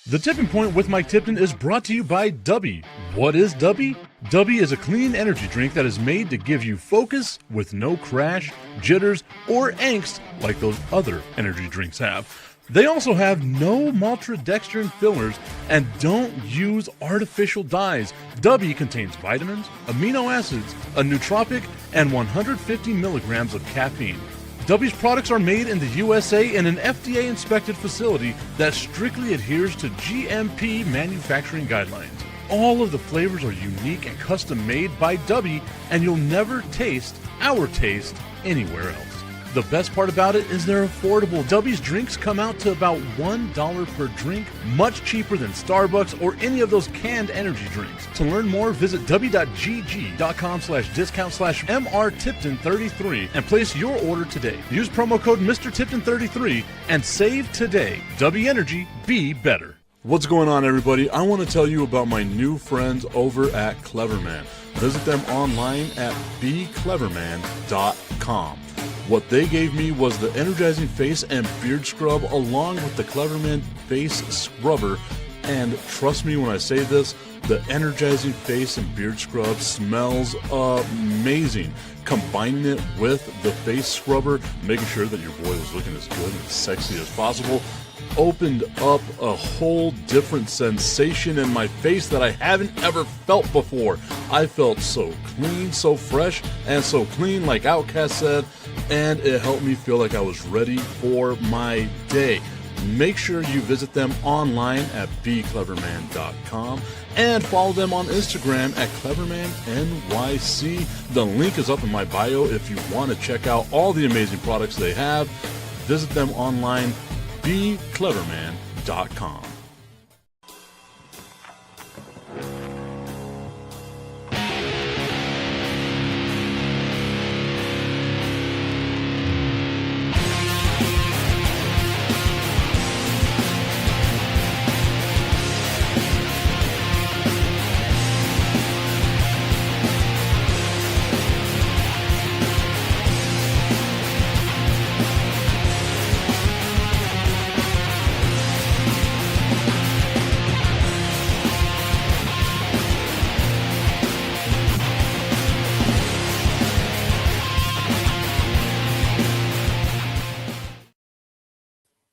The Tipping Point with Mike Tipton is brought to you by Dubby. What is Dubby? Dubby is a clean energy drink that is made to give you focus with no crash, jitters, or angst like those other energy drinks have. They also have no maltodextrin fillers and don't use artificial dyes. Dubby contains vitamins, amino acids, a nootropic, and 150 milligrams of caffeine. Dubby's products are made in the USA in an FDA-inspected facility that strictly adheres to GMP manufacturing guidelines. All of the flavors are unique and custom-made by Dubby, and you'll never taste our taste anywhere else. The best part about it is they're affordable. Dubby's drinks come out to about $1 per drink, much cheaper than Starbucks or any of those canned energy drinks. To learn more, visit w.gg.com/discount/MRTipton33 and place your order today. Use promo code MrTipton33 and save today. Dubby Energy, be better. What's going on, everybody? I want to tell you about my new friends over at Cleverman. Visit them online at becleverman.com. What they gave me was the energizing face and beard scrub along with the Cleverman face scrubber. And trust me when I say this, the energizing face and beard scrub smells amazing. Combining it with the face scrubber, making sure that your boy was looking as good and sexy as possible, opened up a whole different sensation in my face that I haven't ever felt before. I felt so clean, so fresh, and so clean, like Outcast said, and it helped me feel like I was ready for my day. Make sure you visit them online at becleverman.com and follow them on Instagram at clevermannyc. The link is up in my bio if you want to check out all the amazing products they have. Visit them online, becleverman.com.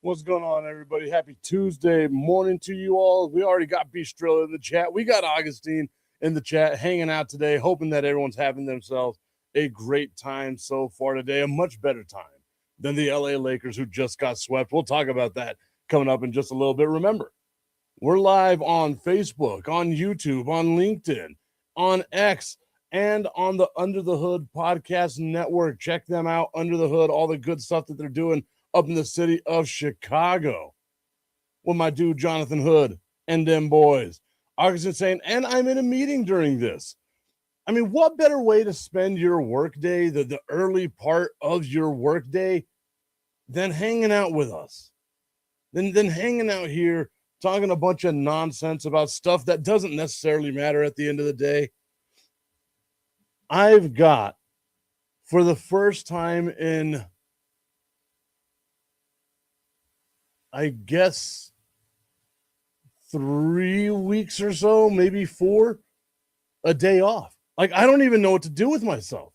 What's going on, everybody? Happy Tuesday morning to you all. We already got Bistrillo in the chat. We got Augustine in the chat hanging out today, hoping that everyone's having themselves a great time so far today, a much better time than the LA Lakers who just got swept. We'll talk about that coming up in just a little bit. Remember, we're live on Facebook, on YouTube, on LinkedIn, on X, and on the Under the Hood podcast network. Check them out, Under the Hood, all the good stuff that they're doing up in the city of Chicago with my dude Jonathan Hood and them boys. Augustine saying, and I'm in a meeting during this. I mean, what better way to spend your workday, the early part of your workday, than hanging out with us, than hanging out here talking a bunch of nonsense about stuff that doesn't necessarily matter at the end of the day. I've got, for the first time in, I guess, 3 weeks or so, maybe 4, a day off. Like, I don't even know what to do with myself.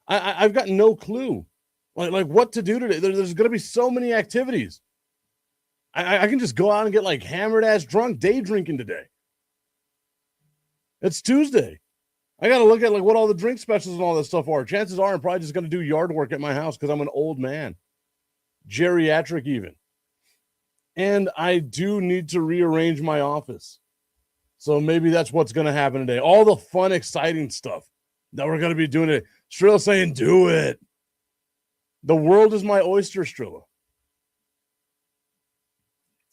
I've got no clue, like what to do today. There's going to be so many activities. I can just go out and get like hammered ass drunk day drinking today. It's Tuesday. I got to look at like what all the drink specials and all that stuff are. Chances are I'm probably just going to do yard work at my house because I'm an old man, geriatric even. And I do need to rearrange my office. So maybe that's what's going to happen today. All the fun, exciting stuff that we're going to be doing today. Strilla saying, do it. The world is my oyster, Strilla.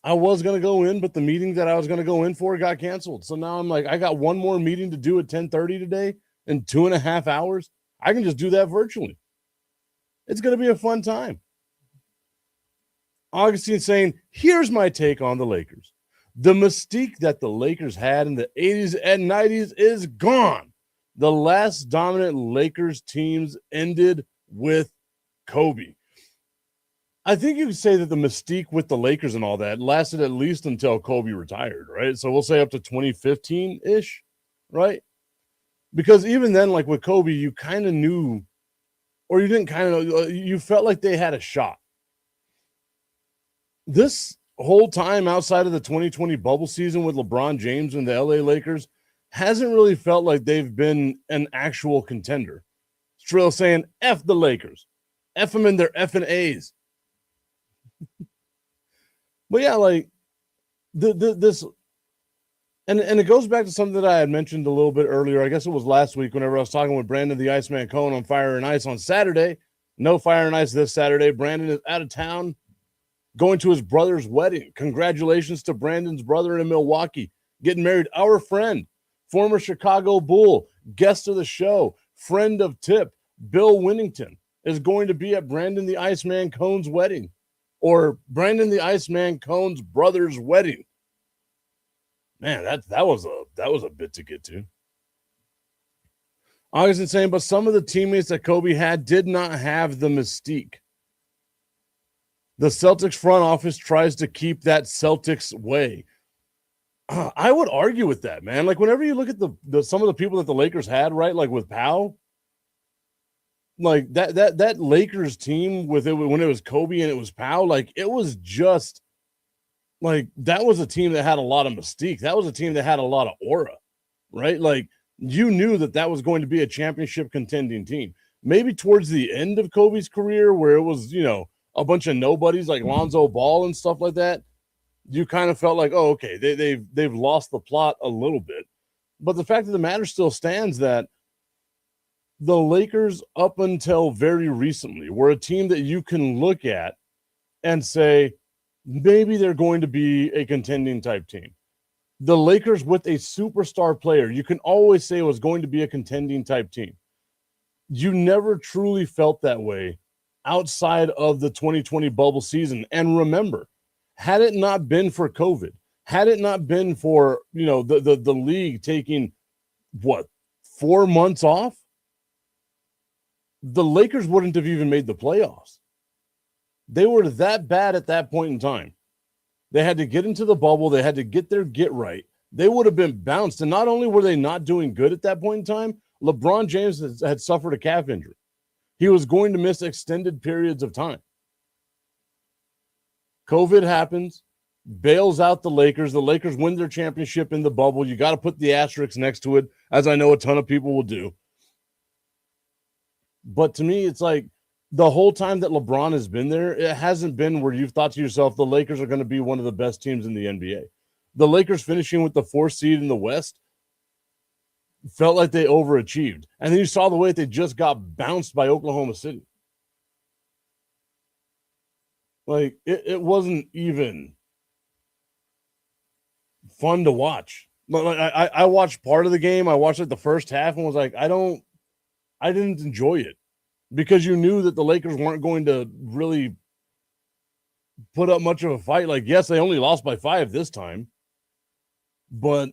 I was going to go in, but the meeting that I was going to go in for got canceled. So now I'm like, I got one more meeting to do at 10:30 today in 2.5 hours. I can just do that virtually. It's going to be a fun time. Augustine saying, here's my take on the Lakers. The mystique that the Lakers had in the 80s and 90s is gone. The last dominant Lakers teams ended with Kobe. I think you could say that the mystique with the Lakers and all that lasted at least until Kobe retired, right? So we'll say up to 2015-ish, right? Because even then, like with Kobe, you kind of knew, or you didn't kind of know, you felt like they had a shot. This whole time outside of the 2020 bubble season with LeBron James and the LA Lakers hasn't really felt like they've been an actual contender. Trill saying, F the Lakers. F them in their effing A's. But yeah, like this, and it goes back to something that I had mentioned a little bit earlier. I guess it was last week whenever I was talking with Brandon the Iceman Cohen on Fire and Ice on Saturday. No Fire and Ice this Saturday. Brandon is out of town going to his brother's wedding. Congratulations to Brandon's brother in Milwaukee getting married. Our friend, former Chicago Bull, guest of the show, friend of Tip, Bill Winnington, is going to be at Brandon the Iceman Cohen's wedding, or Brandon the Iceman Cohen's brother's wedding. Man, that was a bit to get to. I was saying, but some of the teammates that Kobe had did not have the mystique. The Celtics front office tries to keep that Celtics way. I would argue with that, man. Like whenever you look at the some of the people that the Lakers had, right? Like with Powell, like that Lakers team with it when it was Kobe and it was Powell, like it was just like that was a team that had a lot of mystique. That was a team that had a lot of aura, right? Like you knew that was going to be a championship contending team. Maybe towards the end of Kobe's career, where it was a bunch of nobodies like Lonzo Ball and stuff like that, you kind of felt like, oh, okay, they've lost the plot a little bit. But the fact of the matter still stands that the Lakers, up until very recently, were a team that you can look at and say, maybe they're going to be a contending type team. The Lakers with a superstar player, you can always say was going to be a contending type team. You never truly felt that way outside of the 2020 bubble season. And remember, had it not been for COVID, had it not been for, the league taking 4 months off, the Lakers wouldn't have even made the playoffs. They were that bad at that point in time. They had to get into the bubble. They had to get their get right. They would have been bounced. And not only were they not doing good at that point in time, LeBron James had suffered a calf injury. He was going to miss extended periods of time. COVID happens, bails out the Lakers. The Lakers win their championship in the bubble. You got to put the asterisk next to it, as I know a ton of people will do. But to me, it's like the whole time that LeBron has been there, it hasn't been where you've thought to yourself, the Lakers are going to be one of the best teams in the NBA. The Lakers finishing with the 4th seed in the West felt like they overachieved. And then you saw the way they just got bounced by Oklahoma City. Like, it wasn't even fun to watch. Like, I watched part of the game. I watched like the first half and was like, I didn't enjoy it, because you knew that the Lakers weren't going to really put up much of a fight. Like, yes, they only lost by 5 this time, but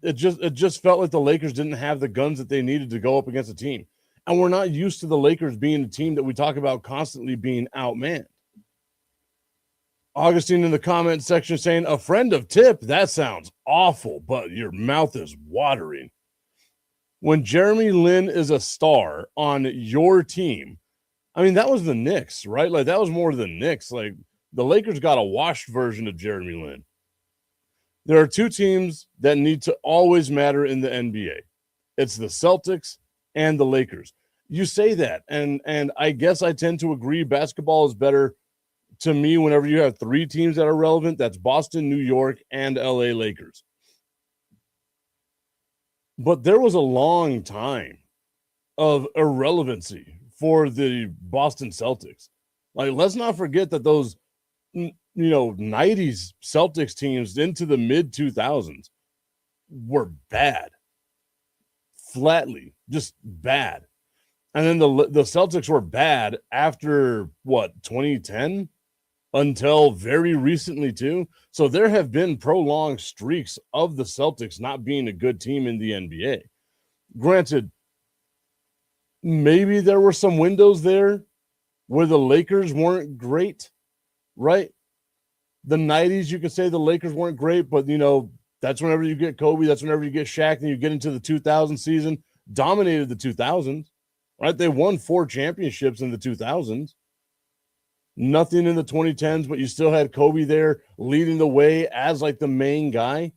it just felt like the Lakers didn't have the guns that they needed to go up against a team. And we're not used to the Lakers being a team that we talk about constantly being outmanned. Augustine in the comment section saying, a friend of Tip, that sounds awful, but your mouth is watering. When Jeremy Lin is a star on your team, I mean, that was the Knicks, right? Like, that was more the Knicks. Like, the Lakers got a washed version of Jeremy Lin. There are 2 teams that need to always matter in the NBA. It's the Celtics and the Lakers. You say that, and I guess I tend to agree basketball is better to me whenever you have 3 teams that are relevant. That's Boston, New York, and LA Lakers. But there was a long time of irrelevancy for the Boston Celtics. Like, let's not forget that those, 90s Celtics teams into the mid-2000s were bad. Flatly, just bad. And then the Celtics were bad after, 2010? Until very recently, too. So there have been prolonged streaks of the Celtics not being a good team in the NBA. Granted, maybe there were some windows there where the Lakers weren't great, right? The 90s, you could say the Lakers weren't great, but, that's whenever you get Kobe, that's whenever you get Shaq, and you get into the 2000 season, dominated the 2000s, right? They won 4 championships in the 2000s. Nothing in the 2010s, but you still had Kobe there leading the way as like the main guy.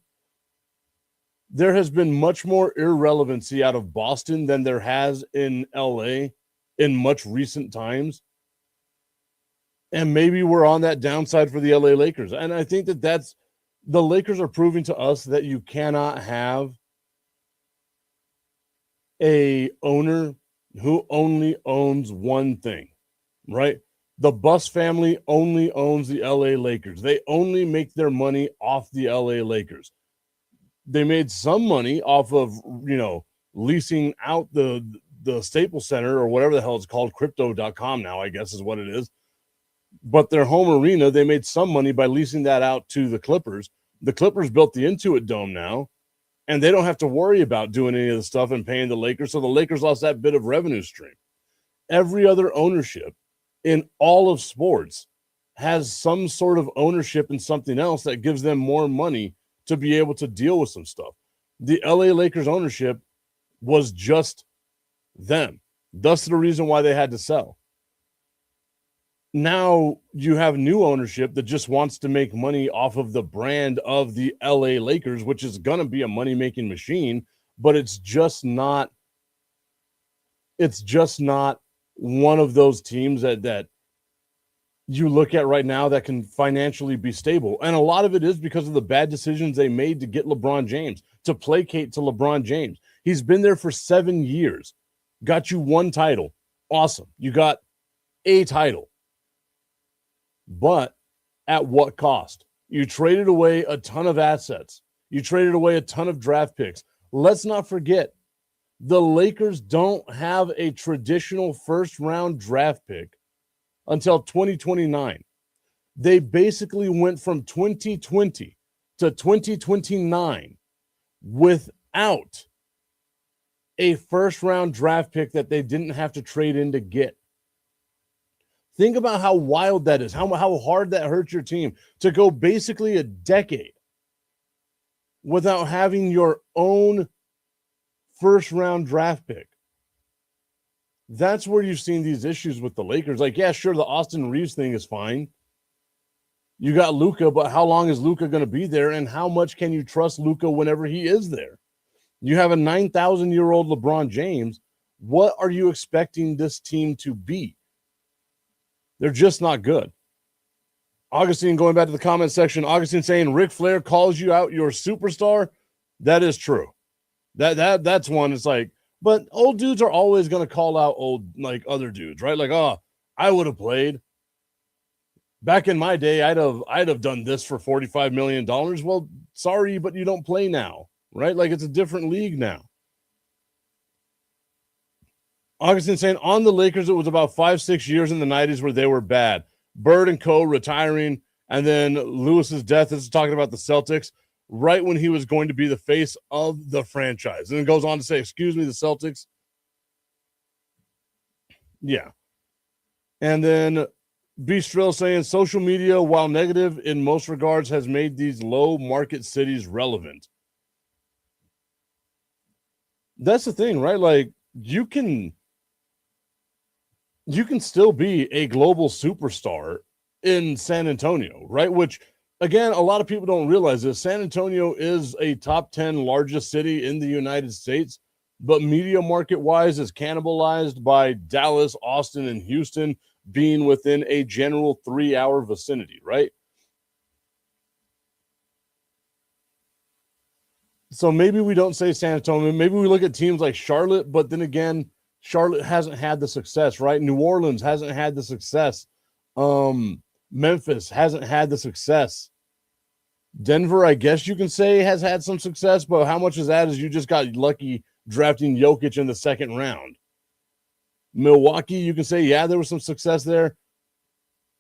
There has been much more irrelevancy out of Boston than there has in LA in much recent times. And maybe we're on that downside for the LA Lakers. And I think that's the Lakers are proving to us that you cannot have a owner who only owns one thing, right? The Buss family only owns the LA Lakers. They only make their money off the LA Lakers. They made some money off of, leasing out the Staples Center or whatever the hell it's called, crypto.com now, I guess is what it is. But their home arena, they made some money by leasing that out to the Clippers. The Clippers built the Intuit Dome now, and they don't have to worry about doing any of the stuff and paying the Lakers. So the Lakers lost that bit of revenue stream. Every other ownership in all of sports has some sort of ownership in something else that gives them more money to be able to deal with some stuff. The LA Lakers ownership was just them. Thus the reason why they had to sell. Now you have new ownership that just wants to make money off of the brand of the LA Lakers, which is going to be a money-making machine, but it's just not one of those teams that you look at right now that can financially be stable. And a lot of it is because of the bad decisions they made to get LeBron James, to placate to LeBron James. He's been there for 7 years, got you 1 title. Awesome. You got a title. But at what cost? You traded away a ton of assets. You traded away a ton of draft picks. Let's not forget, the Lakers don't have a traditional first-round draft pick until 2029. They basically went from 2020 to 2029 without a first-round draft pick that they didn't have to trade in to get. Think about how wild that is, how hard that hurts your team to go basically a decade without having your own first-round draft pick. That's where you've seen these issues with the Lakers. Like, yeah, sure, the Austin Reeves thing is fine. You got Luka, but how long is Luka going to be there, and how much can you trust Luka whenever he is there? You have a 9,000-year-old LeBron James. What are you expecting this team to be? They're just not good. Augustine, going back to the comment section, Augustine saying Ric Flair calls you out your superstar. That is true. That's one. It's like, but old dudes are always going to call out old, like, other dudes, right? Like, oh, I would have played. Back in my day, I'd have done this for $45 million. Well, sorry, but you don't play now, right? Like, it's a different league now. Augustine saying, on the Lakers, it was about 5-6 years in the 90s where they were bad. Bird and Co. retiring, and then Lewis's death. This is talking about the Celtics, right when he was going to be the face of the franchise. And it goes on to say, excuse me, the Celtics. Yeah. And then Beastrill saying, social media, while negative in most regards, has made these low market cities relevant. That's the thing, right? Like, you can still be a global superstar in San Antonio, right? Which, again, a lot of people don't realize this. San Antonio is a top 10 largest city in the United States, but media market-wise is cannibalized by Dallas, Austin, and Houston being within a general 3-hour vicinity, right? So maybe we don't say San Antonio. Maybe we look at teams like Charlotte, but then again, Charlotte hasn't had the success, right? New Orleans hasn't had the success. Memphis hasn't had the success. Denver, I guess you can say, has had some success, but how much is that is you just got lucky drafting Jokic in the second round. Milwaukee, you can say, yeah, there was some success there.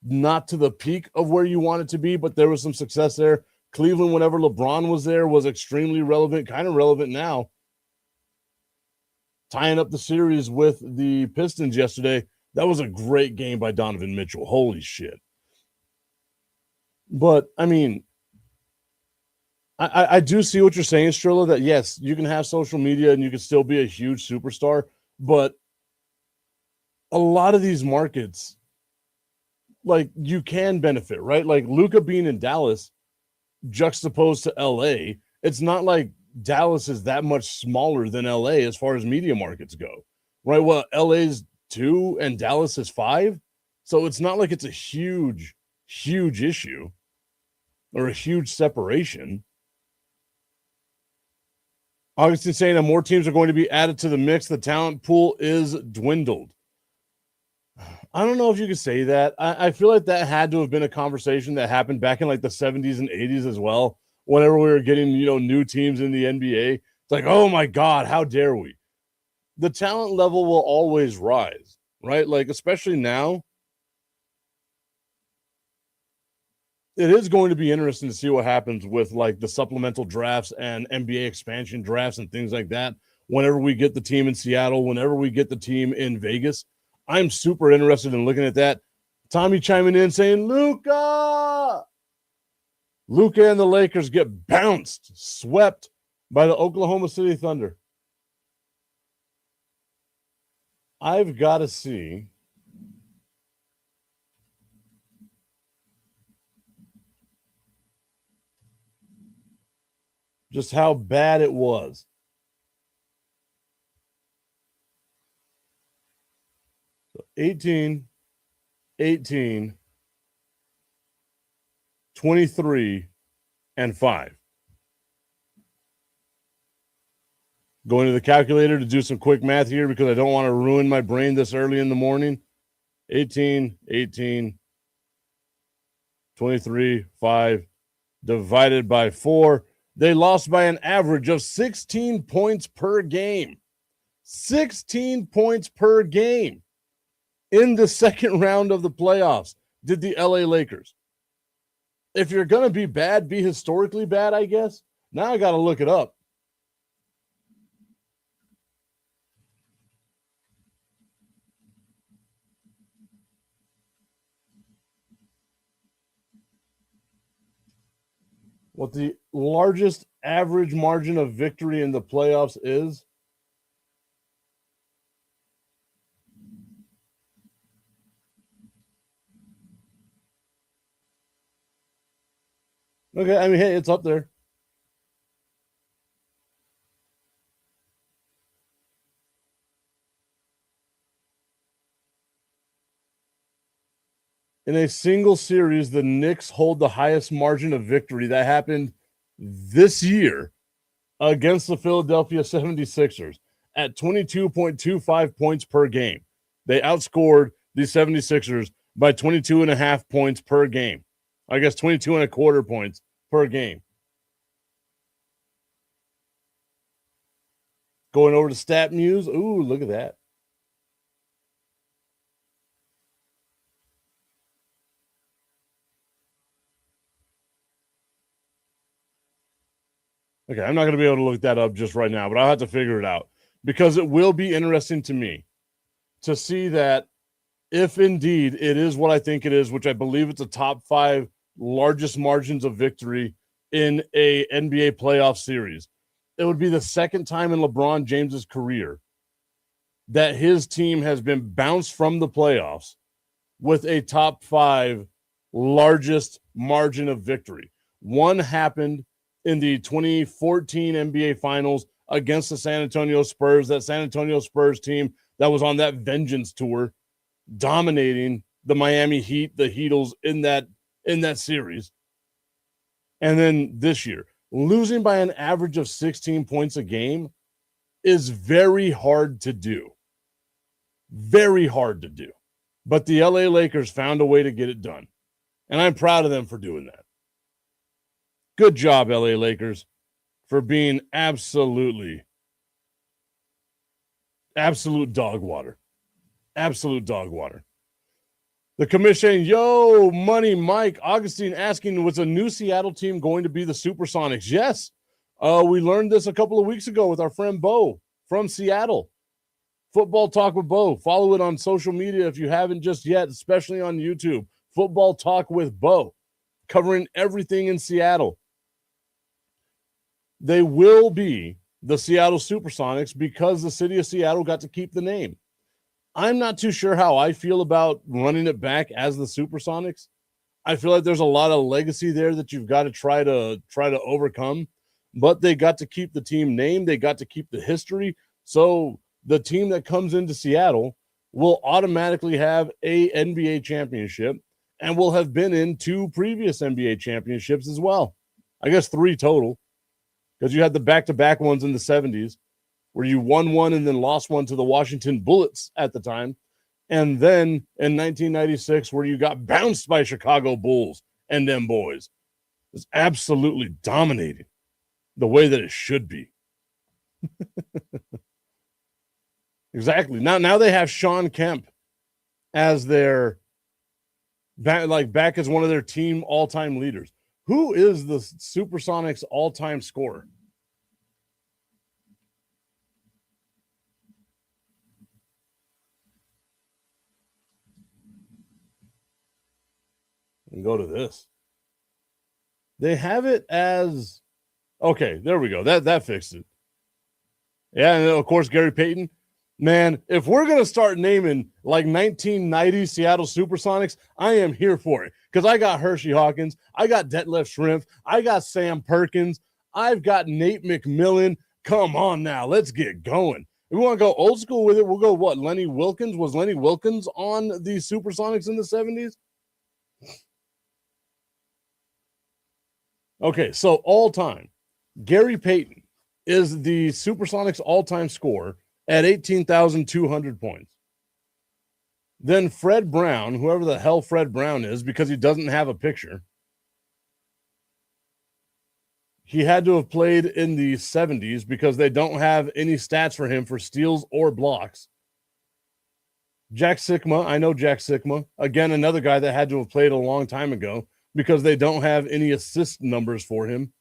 Not to the peak of where you want it to be, but there was some success there. Cleveland, whenever LeBron was there, was extremely relevant, kind of relevant now. Tying up the series with the Pistons yesterday. That was a great game by Donovan Mitchell. Holy shit. But, I mean, I do see what you're saying, Strilla, that yes, you can have social media and you can still be a huge superstar, but a lot of these markets, like, you can benefit, right? Like Luka being in Dallas juxtaposed to LA, it's not like Dallas is that much smaller than LA as far as media markets go, right? Well, LA's 2 and Dallas is 5. So it's not like it's a huge issue or a huge separation. Augustine saying that more teams are going to be added to the mix. The talent pool is dwindled. I don't know if you could say that. I feel like that had to have been a conversation that happened back in like the 70s and 80s as well. Whenever we were getting, new teams in the NBA, it's like, oh my God, how dare we? The talent level will always rise, right? Like, especially now, it is going to be interesting to see what happens with like the supplemental drafts and NBA expansion drafts and things like that. Whenever we get the team in Seattle, whenever we get the team in Vegas, I'm super interested in looking at that. Tommy chiming in saying, Luka and the Lakers get bounced, swept by the Oklahoma City Thunder. I've got to see just how bad it was. So 18, 23, and 5. Going to the calculator to do some quick math here because I don't want to ruin my brain this early in the morning. 18, 23, 5 divided by 4. They lost by an average of 16 points per game. 16 points per game in the second round of the playoffs did the LA Lakers. If you're going to be bad, be historically bad, I guess. Now I got to look it up. What the largest average margin of victory in the playoffs is? Okay, I mean, hey, it's up there. In a single series, the Knicks hold the highest margin of victory. That happened this year against the Philadelphia 76ers at 22.25 points per game. They outscored the 76ers by 22.5 points per game. I guess 22.25 points per game. Going over to Stat Muse. Ooh, look at that. Okay, I'm not going to be able to look that up just right now, but I'll have to figure it out because it will be interesting to me to see that if indeed it is what I think it is, which I believe it's a top 5 largest margins of victory in a NBA playoff series. It would be the second time in LeBron James's career that his team has been bounced from the playoffs with a top 5 largest margin of victory. One happened in the 2014 NBA Finals against the San Antonio Spurs, that San Antonio Spurs team that was on that vengeance tour, dominating the Miami Heat, the Heatles in that series. And then this year, losing by an average of 16 points a game is very hard to do. Very hard to do. But the LA Lakers found a way to get it done. And I'm proud of them for doing that. Good job, LA Lakers, for being absolute dog water. Absolute dog water. The commission, yo, Money Mike, Augustine asking, was a new Seattle team going to be the Supersonics? Yes. We learned this a couple of weeks ago with our friend Bo from Seattle. Football Talk with Bo. Follow it on social media if you haven't just yet, especially on YouTube. Football Talk with Bo, covering everything in Seattle. They will be the Seattle Supersonics because the city of Seattle got to keep the name. I'm not too sure how I feel about running it back as the Supersonics. I feel like there's a lot of legacy there that you've got to try to overcome, but they got to keep the team name. They got to keep the history. So the team that comes into Seattle will automatically have a NBA championship and will have been in 2 previous NBA championships as well. I guess 3 total, because you had the back-to-back ones in the 70s where you won one and then lost one to the Washington Bullets at the time. And then in 1996, where you got bounced by Chicago Bulls and them boys. It was absolutely dominating the way that it should be. Exactly. Now they have Sean Kemp as their back as one of their team all-time leaders. Who is the Supersonics all-time scorer? And go to this. They have it as okay. There we go. That fixed it. Yeah, and of course Gary Payton. Man, if we're gonna start naming like 1990 Seattle Supersonics, I am here for it because I got Hershey Hawkins, I got Detlef Schrempf, I got Sam Perkins, I've got Nate McMillan. Come on now, let's get going. If we want to go old school with it, we'll go what? Lenny Wilkins? Was Lenny Wilkins on the Supersonics in the 70s? Okay, so all time, Gary Payton is the Supersonics all-time scorer at 18,200 points. Then Fred Brown, whoever the hell Fred Brown is, because he doesn't have a picture, he had to have played in the 70s because they don't have any stats for him for steals or blocks. Jack Sikma, I know Jack Sikma. Again, another guy that had to have played a long time ago because they don't have any assist numbers for him.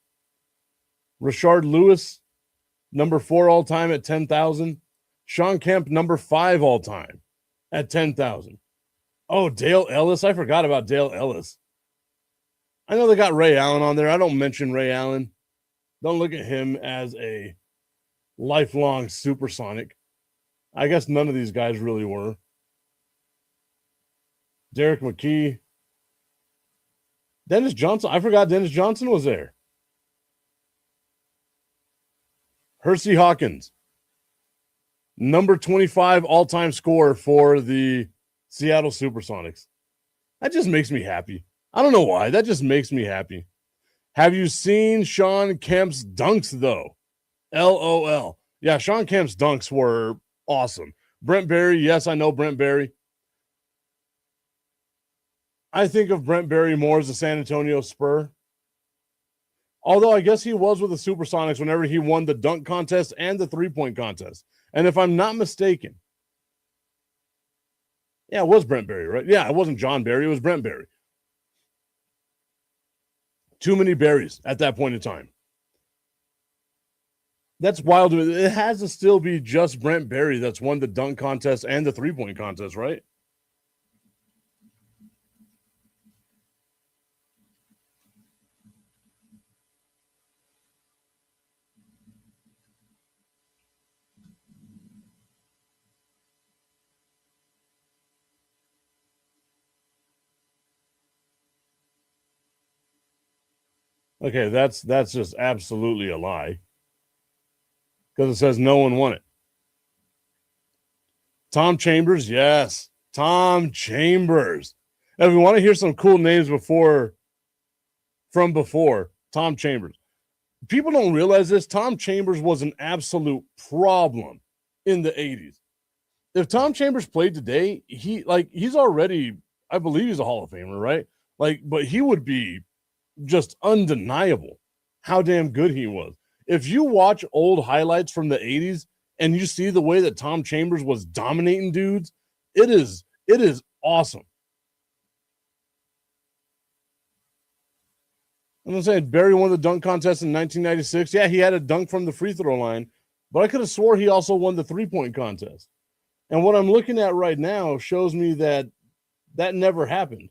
Rashard Lewis, number 4 all-time at 10,000. Sean Kemp, number 5 all-time at 10,000. Oh, Dale Ellis. I forgot about Dale Ellis. I know they got Ray Allen on there. I don't mention Ray Allen. Don't look at him as a lifelong Supersonic. I guess none of these guys really were. Derek McKee. Dennis Johnson. I forgot Dennis Johnson was there. Hershey Hawkins. Number 25 all-time scorer for the Seattle Supersonics. That just makes me happy. I don't know why. That just makes me happy. Have you seen Sean Kemp's dunks, though? LOL. Yeah, Sean Kemp's dunks were awesome. Brent Barry. Yes, I know Brent Barry. I think of Brent Barry more as a San Antonio Spur. Although I guess he was with the Supersonics whenever he won the dunk contest and the three-point contest. And if I'm not mistaken, yeah, it was Brent Barry, right? Yeah, it wasn't John Barry. It was Brent Barry. Too many Barrys at that point in time. That's wild. It has to still be just Brent Barry that's won the dunk contest and the three-point contest, right? Okay, that's just absolutely a lie because it says no one won it. Tom Chambers, yes, Tom Chambers. Now, if you want to hear some cool names from before, Tom Chambers. People don't realize this. Tom Chambers was an absolute problem in the 80s. If Tom Chambers played today, he's already, I believe he's a Hall of Famer, right? But he would be just undeniable how damn good he was. If you watch old highlights from the 80s and you see the way that Tom Chambers was dominating dudes, it is awesome. I'm saying Barry won the dunk contest in 1996. Yeah, he had a dunk from the free throw line, but I could have swore he also won the three-point contest. And what I'm looking at right now shows me that that never happened.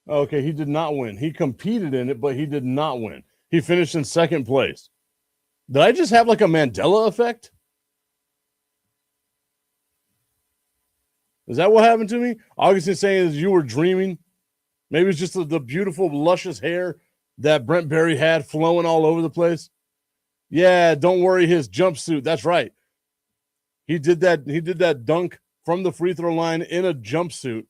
Okay, he did not win. He competed in it, but he did not win. He finished in second place. Did I just have like a Mandela effect? Is that what happened to me? Augustine saying is you were dreaming. Maybe it's just the beautiful, luscious hair that Brent Berry had flowing all over the place. Yeah, don't worry, his jumpsuit. That's right. He did that. He did that dunk from the free throw line in a jumpsuit.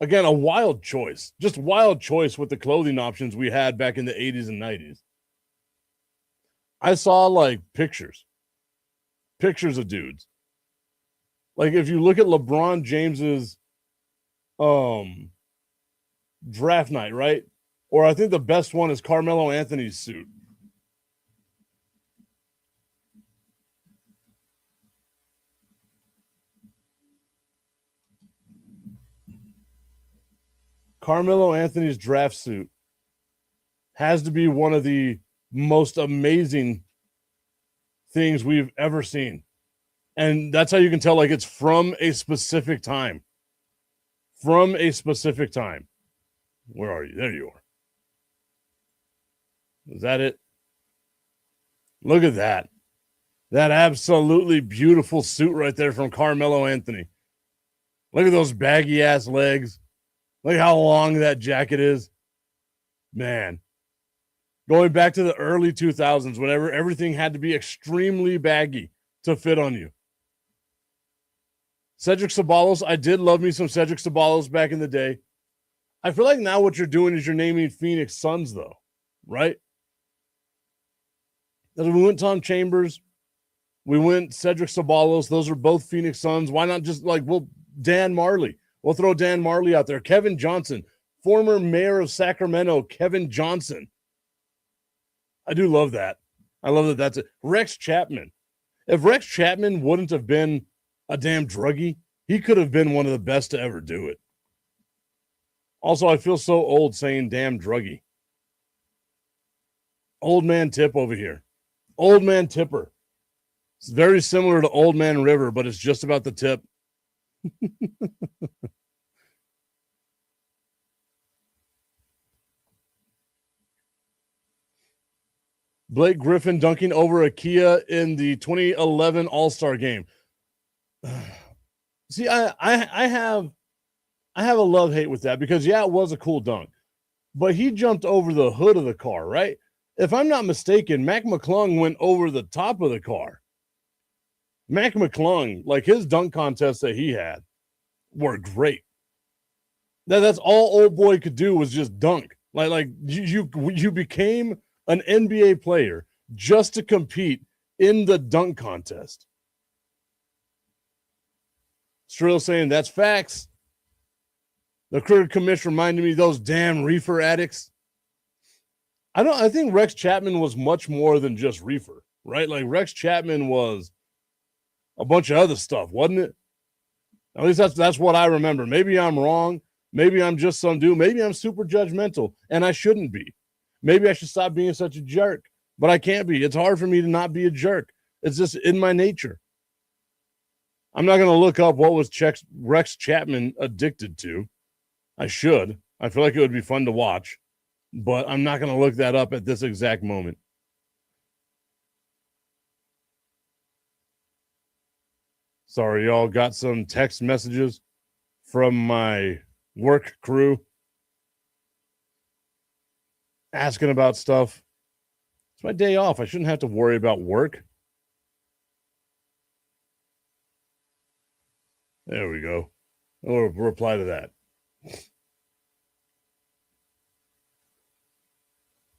Again, a wild choice. Just wild choice with the clothing options we had back in the 80s and 90s. I saw like pictures of dudes. Like if you look at LeBron James's draft night, right? Or I think the best one is Carmelo Anthony's suit. Carmelo Anthony's draft suit has to be one of the most amazing things we've ever seen. And that's how you can tell like it's from a specific time. From a specific time. Where are you? There you are. Is that it? Look at that. That absolutely beautiful suit right there from Carmelo Anthony. Look at those baggy ass legs. Look how long that jacket is. Man. Going back to the early 2000s, whenever everything had to be extremely baggy to fit on you. Cedric Ceballos, I did love me some Cedric Ceballos back in the day. I feel like now what you're doing is you're naming Phoenix Suns, though, right? We went Tom Chambers. We went Cedric Ceballos. Those are both Phoenix Suns. Why not just like, Dan Marley? We'll throw Dan Marley out there. Kevin Johnson, former mayor of Sacramento, Kevin Johnson. I do love that. I love that that's it. Rex Chapman. If Rex Chapman wouldn't have been a damn druggie, he could have been one of the best to ever do it. Also, I feel so old saying damn druggie. Old man Tip over here. Old man Tipper. It's very similar to Old Man River, but it's just about the tip. Blake Griffin dunking over Ikea in the 2011 All-Star game. See, I have a love-hate with that because, yeah, it was a cool dunk. But he jumped over the hood of the car, right? If I'm not mistaken, Mac McClung went over the top of the car. Mac McClung, like his dunk contests that he had, were great. That's all old boy could do was just dunk. Like you became an NBA player just to compete in the dunk contest. Strill saying that's facts. The cricket commission reminded me of those damn reefer addicts. I think Rex Chapman was much more than just reefer, right? Like Rex Chapman was a bunch of other stuff, wasn't it? At least that's what I remember. Maybe I'm wrong. Maybe I'm just some dude. Maybe I'm super judgmental, and I shouldn't be. Maybe I should stop being such a jerk, but I can't be. It's hard for me to not be a jerk. It's just in my nature. I'm not going to look up what was Rex Chapman addicted to. I should. I feel like it would be fun to watch, but I'm not going to look that up at this exact moment. Sorry, y'all. Got some text messages from my work crew asking about stuff. It's my day off. I shouldn't have to worry about work. There we go. We'll reply to that.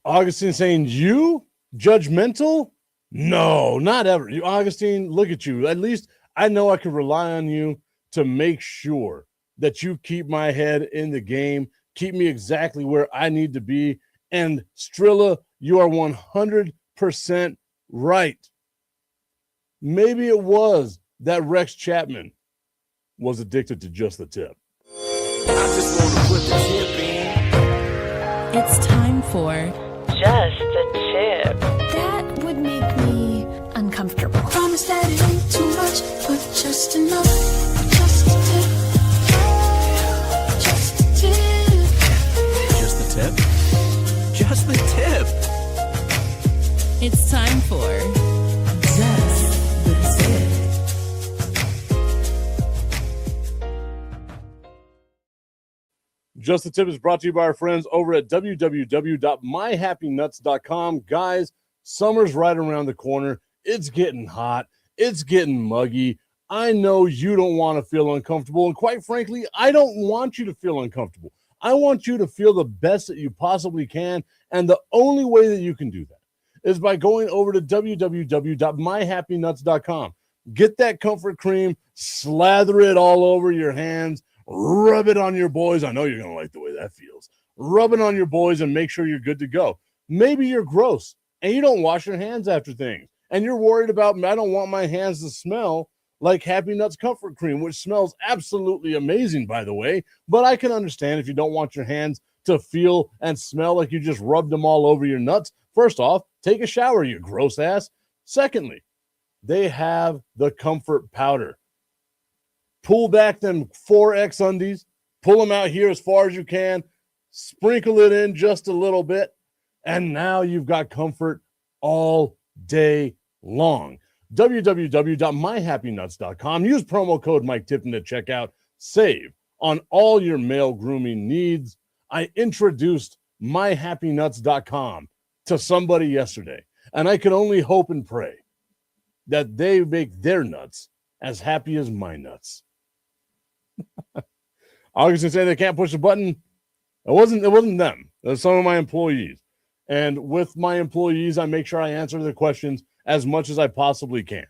Augustine saying, you judgmental? No, not ever. You, Augustine, look at you. At least I know I can rely on you to make sure that you keep my head in the game, keep me exactly where I need to be. And Strilla, you are 100% right. Maybe it was that Rex Chapman was addicted to just the tip. I just want to put the tip in. It's time for Just a Tip. That would make me uncomfortable. Promise that it ain't too much, but just enough. Just a tip. Just a tip. Just the tip? Just the tip. It's time for Just the Tip. Just the Tip is brought to you by our friends over at www.myhappynuts.com. Guys, summer's right around the corner. It's getting hot. It's getting muggy. I know you don't want to feel uncomfortable, and quite frankly, I don't want you to feel uncomfortable. I want you to feel the best that you possibly can, and the only way that you can do that is by going over to www.myhappynuts.com. Get that comfort cream, slather it all over your hands, rub it on your boys. I know you're going to like the way that feels. Rub it on your boys and make sure you're good to go. Maybe you're gross and you don't wash your hands after things, and you're worried about, I don't want my hands to smell like Happy Nuts comfort cream, which smells absolutely amazing, by the way. But I can understand if you don't want your hands to feel and smell like you just rubbed them all over your nuts. First off, take a shower, you gross ass. Secondly, they have the comfort powder. Pull back them 4X undies, pull them out here as far as you can, sprinkle it in just a little bit, and now you've got comfort all day long. www.myhappynuts.com. Use promo code Mike Tipton at checkout. Save on all your male grooming needs. I introduced myhappynuts.com to somebody yesterday, and I can only hope and pray that they make their nuts as happy as my nuts. Augustin saying they can't push the button. It wasn't them. It was some of my employees. And with my employees, I make sure I answer their questions as much as I possibly can.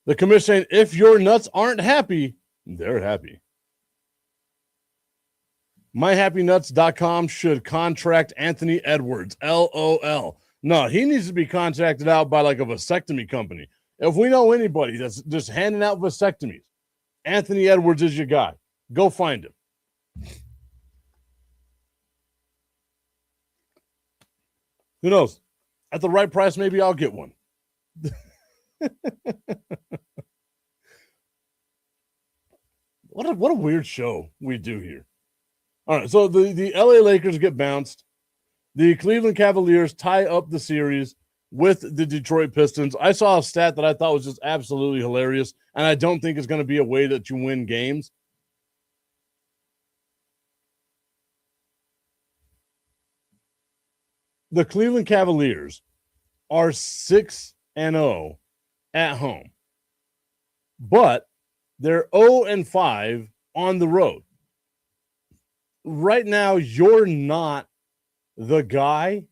The commission saying if your nuts aren't happy, they're happy. MyHappyNuts.com should contract Anthony Edwards. LOL. No, he needs to be contracted out by like a vasectomy company. If we know anybody that's just handing out vasectomies, Anthony Edwards is your guy. Go find him. Who knows? At the right price, maybe I'll get one. What a weird show we do here. All right, so the LA Lakers get bounced. The Cleveland Cavaliers tie up the series with the Detroit Pistons. I saw a stat that I thought was just absolutely hilarious, and I don't think it's going to be a way that you win games. The Cleveland Cavaliers are 6-0 at home, but they're 0-5 on the road. Right now, you're not the guy,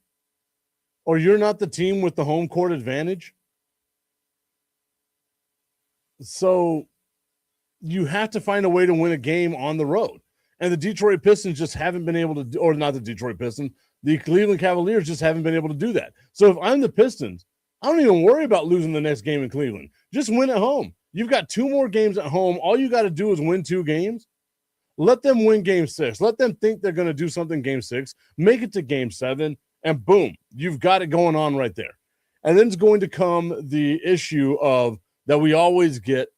or you're not the team with the home court advantage. So you have to find a way to win a game on the road. And the Detroit Pistons just haven't been able to, or not the Detroit Pistons, the Cleveland Cavaliers just haven't been able to do that. So if I'm the Pistons, I don't even worry about losing the next game in Cleveland. Just win at home. You've got 2 more games at home. All you got to do is win 2 games. Let them win game 6. Let them think they're going to do something game 6. Make it to game 7. And boom, you've got it going on right there. And then it's going to come the issue of that we always get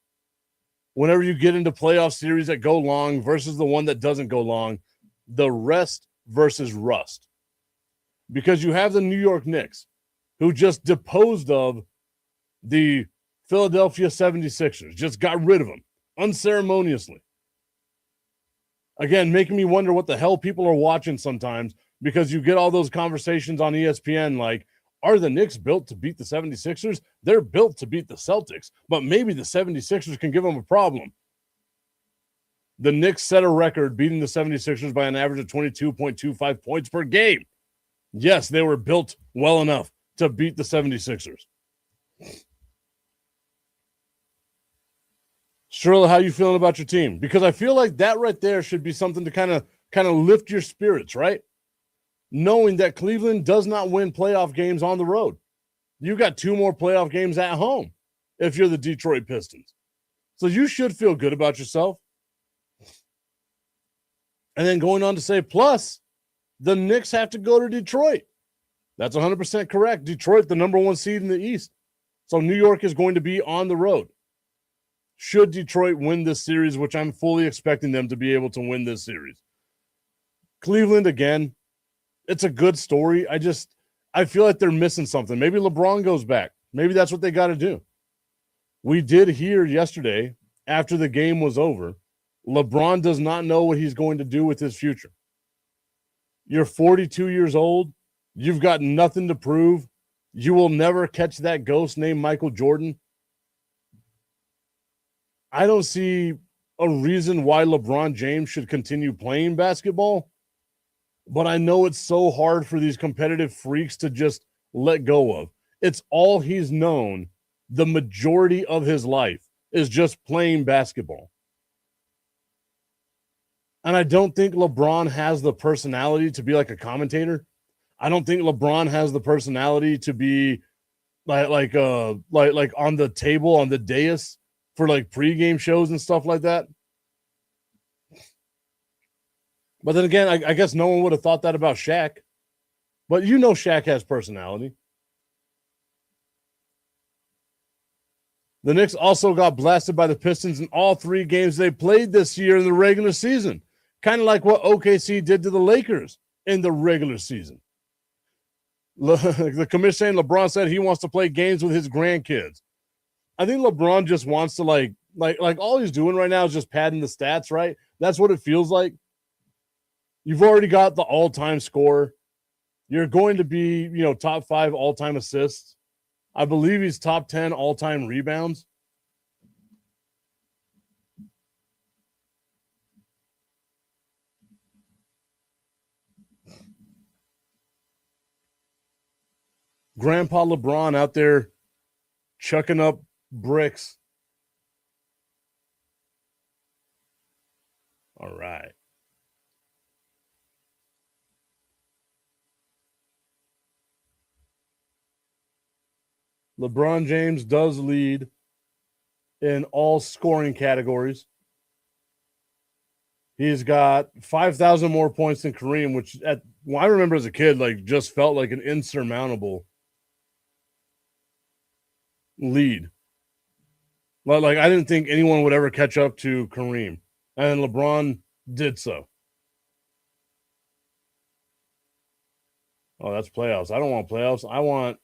whenever you get into playoff series that go long versus the one that doesn't go long, the rest versus rust. Because you have the New York Knicks who just disposed of the Philadelphia 76ers, just got rid of them unceremoniously. Again, making me wonder what the hell people are watching sometimes, because you get all those conversations on ESPN like, are the Knicks built to beat the 76ers? They're built to beat the Celtics, but maybe the 76ers can give them a problem. The Knicks set a record beating the 76ers by an average of 22.25 points per game. Yes, they were built well enough to beat the 76ers. Shirley, how you feeling about your team? Because I feel like that right there should be something to kind of lift your spirits, right? Knowing that Cleveland does not win playoff games on the road. You've got 2 more playoff games at home. if you're the Detroit Pistons. So you should feel good about yourself. And then going on to say, plus, the Knicks have to go to Detroit. That's 100% correct. Detroit, the number 1 seed in the East. So New York is going to be on the road. Should Detroit win this series, which I'm fully expecting them to be able to win this series. Cleveland, again, it's a good story. I feel like they're missing something. Maybe LeBron goes back. Maybe that's what they got to do. We did hear yesterday, after the game was over, LeBron does not know what he's going to do with his future. You're 42 years old. You've got nothing to prove. You will never catch that ghost named Michael Jordan. I don't see a reason why LeBron James should continue playing basketball, but I know it's so hard for these competitive freaks to just let go of. It's all he's known the majority of his life is just playing basketball. And I don't think LeBron has the personality to be like a commentator. I don't think LeBron has the personality to be like on the table, on the dais for like pregame shows and stuff like that. But then again, I guess no one would have thought that about Shaq. But you know Shaq has personality. The Knicks also got blasted by the Pistons in all 3 games they played this year in the regular season. Kind of like what OKC did to the Lakers in the regular season. The commissioner saying LeBron said he wants to play games with his grandkids. I think LeBron just wants to like all he's doing right now is just padding the stats, right? That's what it feels like. You've already got the all-time score. You're going to be, top 5 all-time assists. I believe he's top 10 all-time rebounds. Grandpa LeBron out there chucking up bricks. All right. LeBron James does lead in all scoring categories. He's got 5,000 more points than Kareem, which I remember as a kid, just felt like an insurmountable lead. I didn't think anyone would ever catch up to Kareem, and LeBron did so. Oh, that's playoffs. I don't want playoffs. I want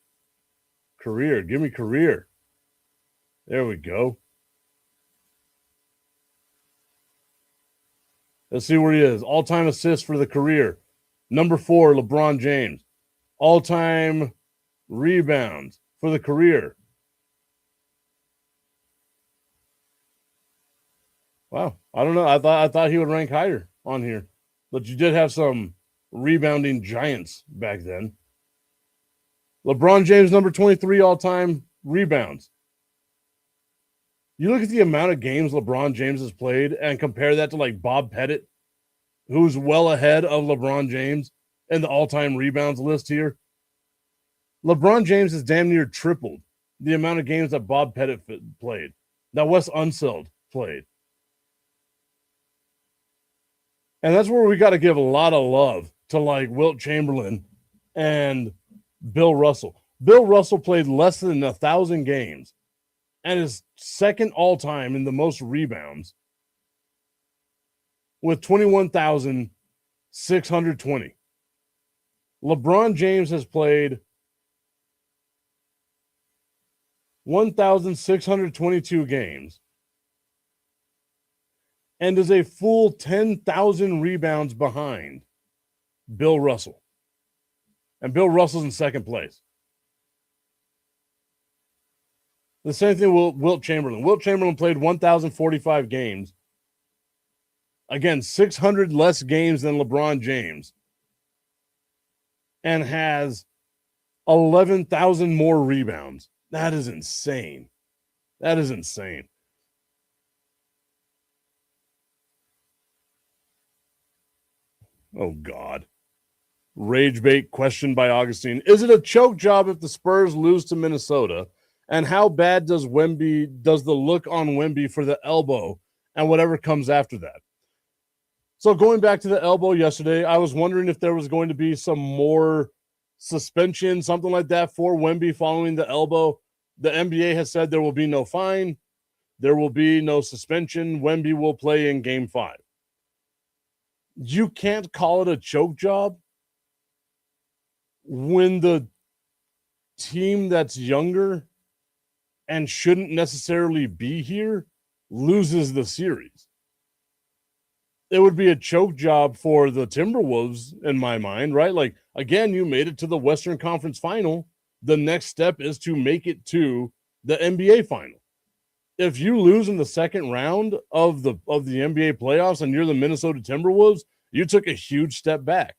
career. Give me career. There we go. Let's see where he is. All-time assists for the career. Number 4, LeBron James. All-time rebounds for the career. Wow. I don't know. I thought he would rank higher on here. But you did have some rebounding giants back then. LeBron James, number 23 all-time rebounds. You look at the amount of games LeBron James has played and compare that to Bob Pettit, who's well ahead of LeBron James in the all-time rebounds list here. LeBron James has damn near tripled the amount of games that Bob Pettit played, that Wes Unseld played. And that's where we got to give a lot of love to Wilt Chamberlain and Bill Russell. Bill Russell played less than 1,000 games and is second all-time in the most rebounds with 21,620. LeBron James has played 1,622 games and is a full 10,000 rebounds behind Bill Russell. And Bill Russell's in second place. The same thing with Wilt Chamberlain. Wilt Chamberlain played 1,045 games. Again, 600 less games than LeBron James. And has 11,000 more rebounds. That is insane. That is insane. Oh, God. Rage bait question by Augustine. Is it a choke job if the Spurs lose to Minnesota And how bad does the look on Wemby for the elbow and whatever comes after that? So going back to the elbow yesterday, I was wondering if there was going to be some more suspension, something like that for Wemby following the elbow. The NBA has said there will be no fine. There will be no suspension. Wemby will play in Game 5. You can't call it a choke job when the team that's younger and shouldn't necessarily be here loses the series. It would be a choke job for the Timberwolves in my mind, right? Like, again, you made it to the Western Conference Final. The next step is to make it to the NBA Final. If you lose in the second round of the NBA playoffs and you're the Minnesota Timberwolves, you took a huge step back.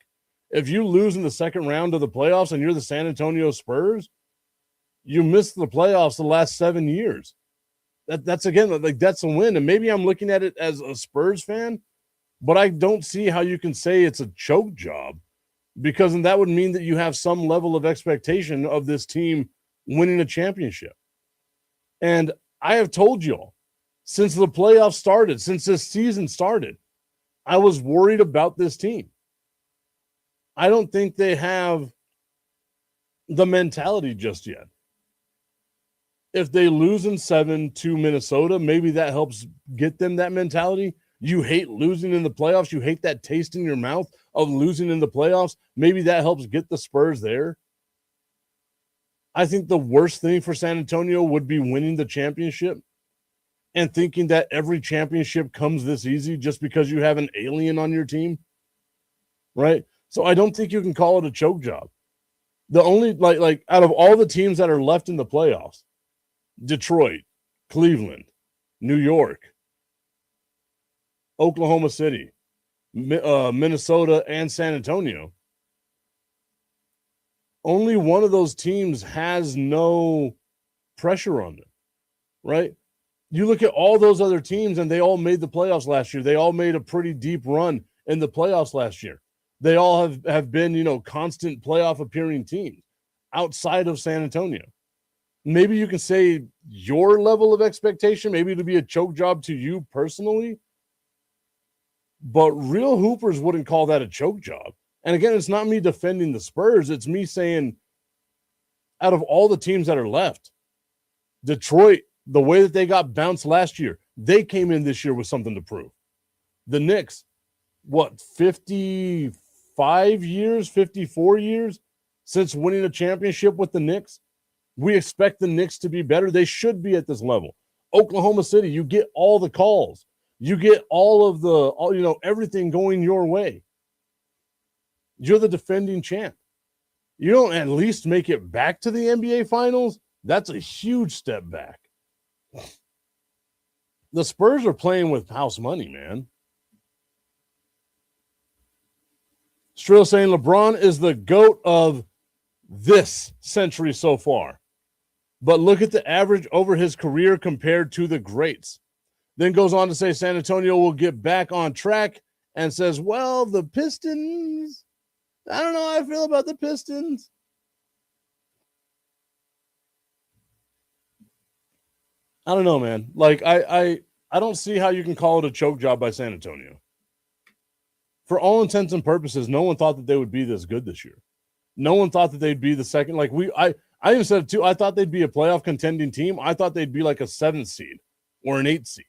If you lose in the second round of the playoffs and you're the San Antonio Spurs, you missed the playoffs the last 7 years. That's again, like, that's a win. And maybe I'm looking at it as a Spurs fan, but I don't see how you can say it's a choke job, because then that would mean that you have some level of expectation of this team winning a championship. And I have told you all, since the playoffs started, since this season started, I was worried about this team. I don't think they have the mentality just yet. If they lose in 7 to Minnesota, maybe that helps get them that mentality. You hate losing in the playoffs. You hate that taste in your mouth of losing in the playoffs. Maybe that helps get the Spurs there. I think the worst thing for San Antonio would be winning the championship and thinking that every championship comes this easy just because you have an alien on your team, right? So I don't think you can call it a choke job. The only, like out of all the teams that are left in the playoffs, Detroit, Cleveland, New York, Oklahoma City, Minnesota, and San Antonio, only one of those teams has no pressure on them, right? You look at all those other teams, and they all made the playoffs last year. They all made a pretty deep run in the playoffs last year. They all have been, constant playoff appearing teams outside of San Antonio. Maybe you can say your level of expectation, maybe it'll be a choke job to you personally, but real hoopers wouldn't call that a choke job. And again, it's not me defending the Spurs. It's me saying, out of all the teams that are left, Detroit, the way that they got bounced last year, they came in this year with something to prove. The Knicks, 55 years, 54 years since winning a championship with the Knicks? We expect the Knicks to be better. They should be at this level. Oklahoma City, you get all the calls. You get all of everything going your way. You're the defending champ. You don't at least make it back to the NBA Finals? That's a huge step back. The Spurs are playing with house money, man. Strill saying LeBron is the GOAT of this century so far. But look at the average over his career compared to the greats. Then goes on to say San Antonio will get back on track and says, well, the Pistons, I don't know how I feel about the Pistons. I don't know, man. Like, I don't see how you can call it a choke job by San Antonio. For all intents and purposes, no one thought that they would be this good this year. No one thought that they'd be the second. Like, I even said it too. I thought they'd be a playoff contending team. I thought they'd be like a 7th seed or an 8th seed.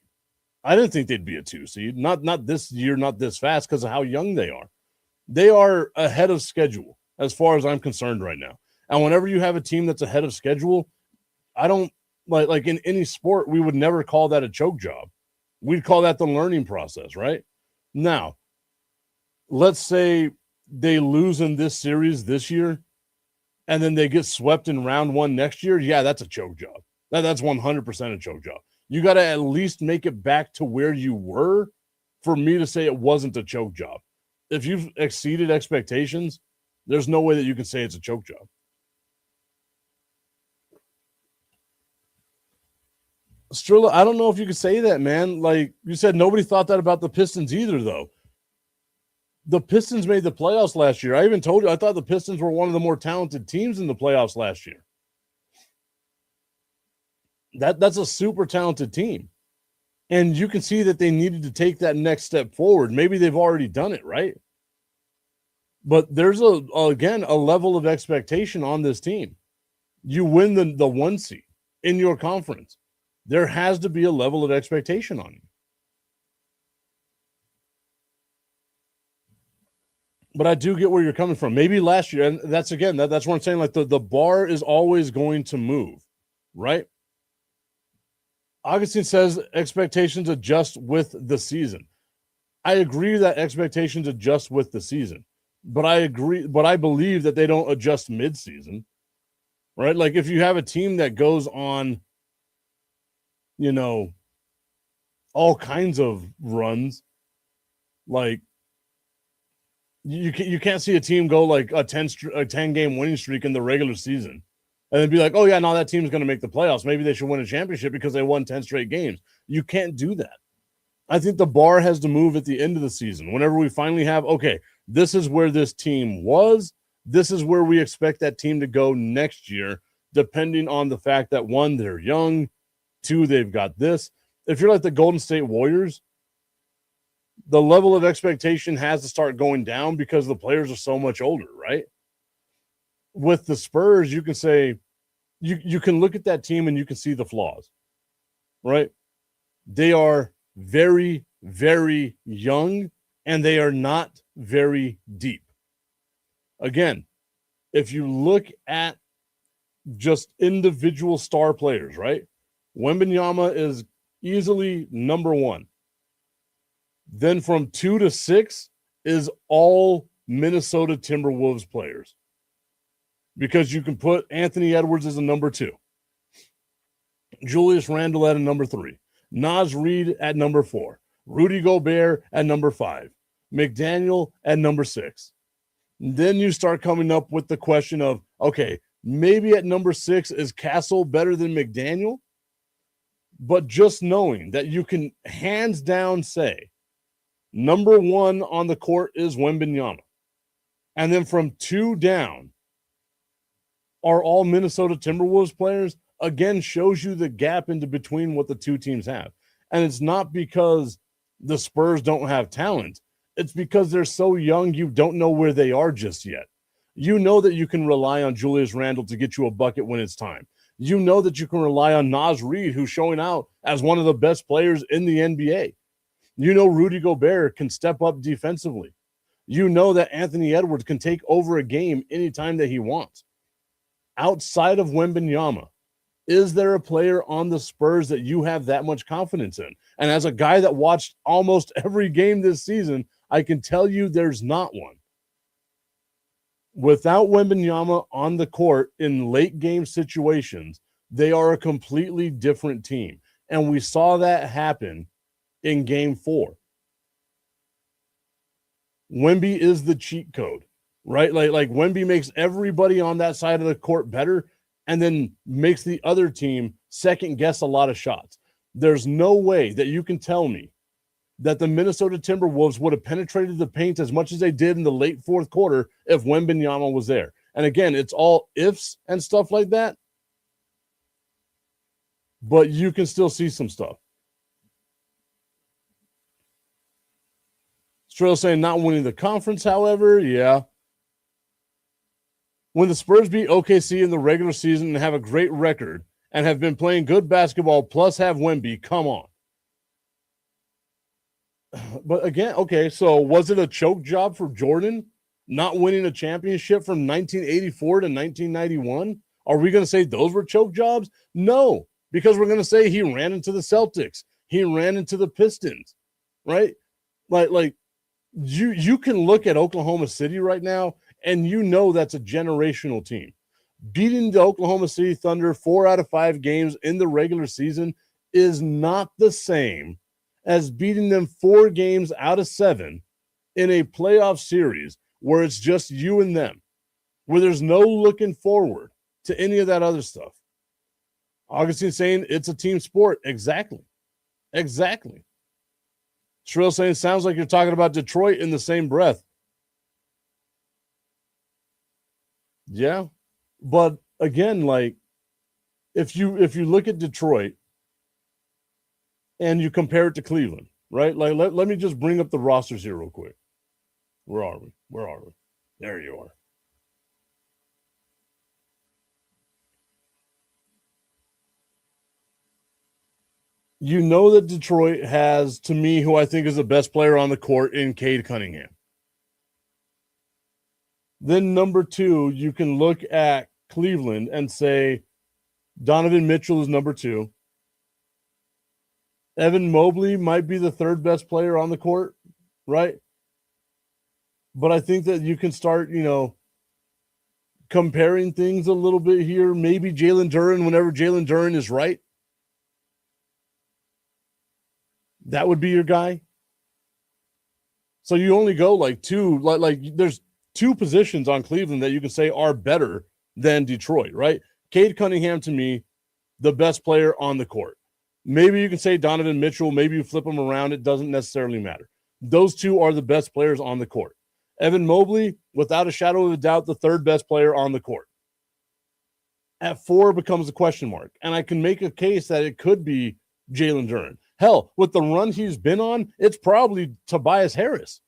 I didn't think they'd be a 2 seed. Not this year, not this fast, because of how young they are. They are ahead of schedule as far as I'm concerned right now. And whenever you have a team that's ahead of schedule, I don't like in any sport, we would never call that a choke job. We'd call that the learning process, right? Now, let's say they lose in this series this year, and then they get swept in round 1 next year. Yeah, that's a choke job. That's 100% a choke job. You got to at least make it back to where you were for me to say it wasn't a choke job. If you've exceeded expectations, there's no way that you can say it's a choke job. Strilla, I don't know if you could say that, man. Like you said, nobody thought that about the Pistons either, though. The Pistons made the playoffs last year. I even told you I thought the Pistons were one of the more talented teams in the playoffs last year. That's a super talented team. And you can see that they needed to take that next step forward. Maybe they've already done it, right? But there's again a level of expectation on this team. You win the 1 seed in your conference. There has to be a level of expectation on you. But I do get where you're coming from. Maybe last year, and that's what I'm saying. Like the bar is always going to move, right? Augustine says expectations adjust with the season. I agree that expectations adjust with the season, but I believe that they don't adjust mid-season, right? Like if you have a team that goes on, all kinds of runs, like you can't see a team go like a 10-game winning streak in the regular season and then be like, oh yeah, no, that team's going to make the playoffs. Maybe they should win a championship because they won 10 straight games. You can't do that. I think the bar has to move at the end of the season. Whenever we finally have, okay, this is where this team was. This is where we expect that team to go next year, depending on the fact that 1, they're young, 2, they've got this. If you're like the Golden State Warriors, the level of expectation has to start going down because the players are so much older, right? With the Spurs, you can say, you can look at that team and you can see the flaws, right? They are very, very young and they are not very deep. Again, if you look at just individual star players, right? Wembanyama is easily number 1. Then from 2 to 6 is all Minnesota Timberwolves players. Because you can put Anthony Edwards as a number 2. Julius Randle at a number 3. Naz Reid at number 4. Rudy Gobert at number 5. McDaniel at number 6. And then you start coming up with the question of, okay, maybe at number 6 is Castle better than McDaniel? But just knowing that you can hands down say, number 1 on the court is Wembanyama. And then from 2 down are all Minnesota Timberwolves players, again, shows you the gap into between what the two teams have. And it's not because the Spurs don't have talent. It's because they're so young, you don't know where they are just yet. You know that you can rely on Julius Randle to get you a bucket when it's time. You know that you can rely on Naz Reid, who's showing out as one of the best players in the NBA. You know Rudy Gobert can step up defensively. You know that Anthony Edwards can take over a game anytime that he wants. Outside of Wembanyama, is there a player on the Spurs that you have that much confidence in? And as a guy that watched almost every game this season, I can tell you there's not one. Without Wembanyama on the court in late game situations, they are a completely different team. And we saw that happen in game 4. Wemby is the cheat code, right? Like Wemby makes everybody on that side of the court better and then makes the other team second guess a lot of shots. There's no way that you can tell me that the Minnesota Timberwolves would have penetrated the paint as much as they did in the late fourth quarter if Wembanyama was there. And again, it's all ifs and stuff like that, but you can still see some stuff. Strail saying not winning the conference, however, yeah. When the Spurs beat OKC in the regular season and have a great record and have been playing good basketball plus have Wemby, come on. But again, okay, so was it a choke job for Jordan not winning a championship from 1984 to 1991? Are we going to say those were choke jobs? No, because we're going to say he ran into the Celtics. He ran into the Pistons, right? Like you can look at Oklahoma City right now and you know that's a generational team. Beating the Oklahoma City Thunder 4 out of 5 games in the regular season is not the same as beating them 4 games out of 7 in a playoff series where it's just you and them, where there's no looking forward to any of that other stuff. Augustine saying it's a team sport. Exactly. Shrill saying sounds like you're talking about Detroit in the same breath. Yeah, but again, like if you look at Detroit and you compare it to Cleveland, right? Like let me just bring up the rosters here real quick. Where are we? There you are. You know that Detroit has, to me, who I think is the best player on the court in Cade Cunningham. Then number 2, you can look at Cleveland and say Donovan Mitchell is number 2. Evan Mobley might be the 3rd best player on the court, right? But I think that you can start, comparing things a little bit here. Maybe Jalen Duren, whenever Jalen Duren is right. That would be your guy. So you only go like 2, like there's 2 positions on Cleveland that you can say are better than Detroit, right? Cade Cunningham, to me, the best player on the court. Maybe you can say Donovan Mitchell. Maybe you flip them around. It doesn't necessarily matter. Those 2 are the best players on the court. Evan Mobley, without a shadow of a doubt, the 3rd best player on the court. At 4 becomes a question mark. And I can make a case that it could be Jalen Duren. Hell, with the run he's been on, it's probably Tobias Harris.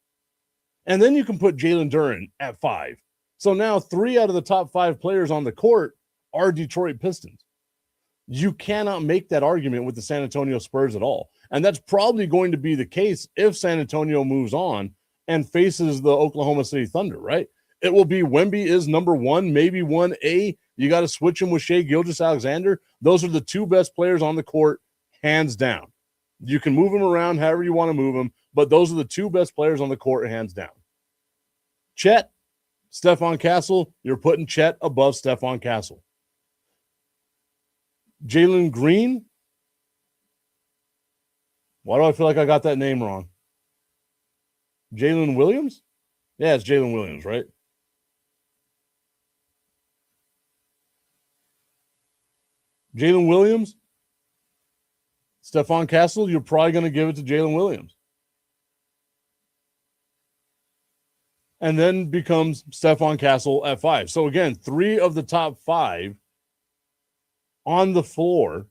And then you can put Jalen Duren at 5. So now 3 out of the top 5 players on the court are Detroit Pistons. You cannot make that argument with the San Antonio Spurs at all. And that's probably going to be the case if San Antonio moves on and faces the Oklahoma City Thunder, right? It will be Wemby is number 1, maybe 1A. You got to switch him with Shai Gilgeous-Alexander. Those are the 2 best players on the court, hands down. You can move them around however you want to move them, but those are the 2 best players on the court, hands down. Chet, Stephon Castle, you're putting Chet above Stephon Castle. Jalen Green. Why do I feel like I got that name wrong? Jalen Williams? Yeah, it's Jalen Williams, right? Jalen Williams. Stephon Castle, you're probably going to give it to Jalen Williams. And then becomes Stephon Castle at 5. So again, 3 of the top 5 on the floor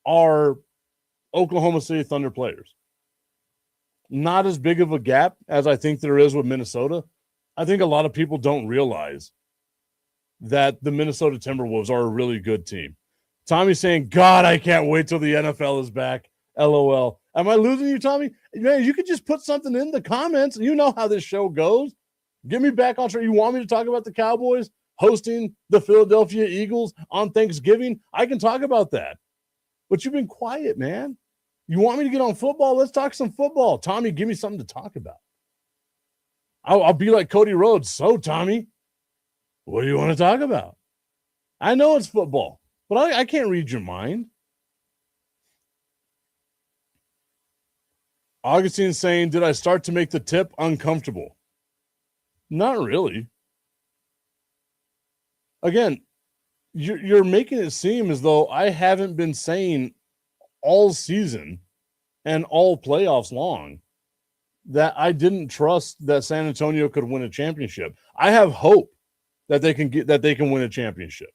are Oklahoma City Thunder players. Not as big of a gap as I think there is with Minnesota. I think a lot of people don't realize that the Minnesota Timberwolves are a really good team. Tommy's saying, God, I can't wait till the NFL is back. LOL. Am I losing you, Tommy? Man, you could just put something in the comments. You know how this show goes. Get me back on track. You want me to talk about the Cowboys hosting the Philadelphia Eagles on Thanksgiving? I can talk about that. But you've been quiet, man. You want me to get on football? Let's talk some football. Tommy, give me something to talk about. I'll be like Cody Rhodes. So, Tommy, what do you want to talk about? I know it's football, but I can't read your mind. Augustine's saying, did I start to make the tip uncomfortable? Not really. Again, you're making it seem as though I haven't been saying all season and all playoffs long that I didn't trust that San Antonio could win a championship. I have hope that they can win a championship.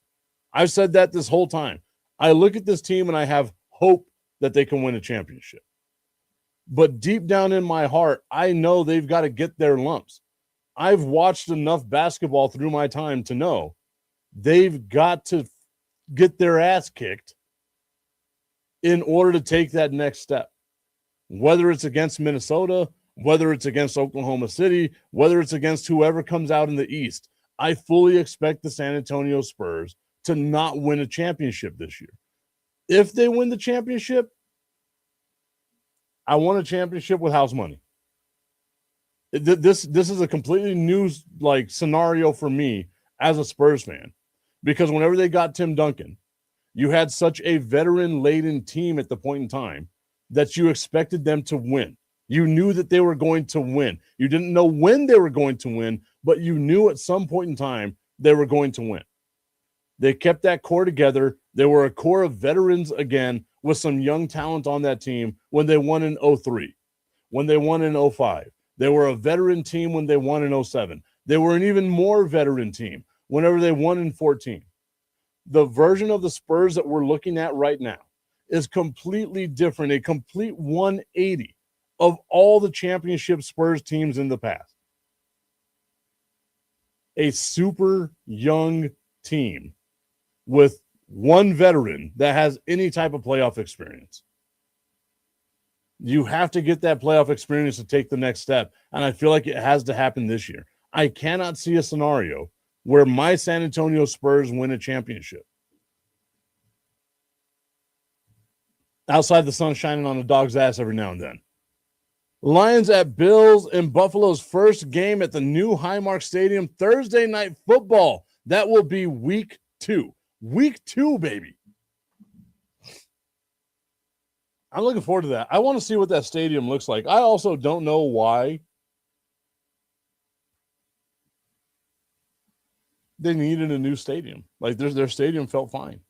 I've said that this whole time. I look at this team and I have hope that they can win a championship. But deep down in my heart, I know they've got to get their lumps. I've watched enough basketball through my time to know they've got to get their ass kicked in order to take that next step. Whether it's against Minnesota, whether it's against Oklahoma City, whether it's against whoever comes out in the East, I fully expect the San Antonio Spurs to not win a championship this year. If they win the championship, I want a championship with house money. This is a completely new scenario for me as a Spurs fan, because whenever they got Tim Duncan, you had such a veteran-laden team at the point in time that you expected them to win. You knew that they were going to win. You didn't know when they were going to win, but you knew at some point in time they were going to win. They kept that core together. They were a core of veterans again with some young talent on that team when they won in 03, when they won in 05. They were a veteran team when they won in 07. They were an even more veteran team whenever they won in 14. the version of the Spurs that we're looking at right now is completely different, a complete 180 of all the championship Spurs teams in the past. A super young team with one veteran that has any type of playoff experience. You have to get that playoff experience to take the next step, and I feel like it has to happen this year. I cannot see a scenario where my San Antonio Spurs win a championship outside the sun shining on a dog's ass every now and then. Lions at Bills in Buffalo's first game at the new Highmark Stadium, Thursday night football. That will be week 2. Week 2, baby. I'm looking forward to that. I want to see what that stadium looks like. I also don't know why they needed a new stadium. Like their stadium felt fine.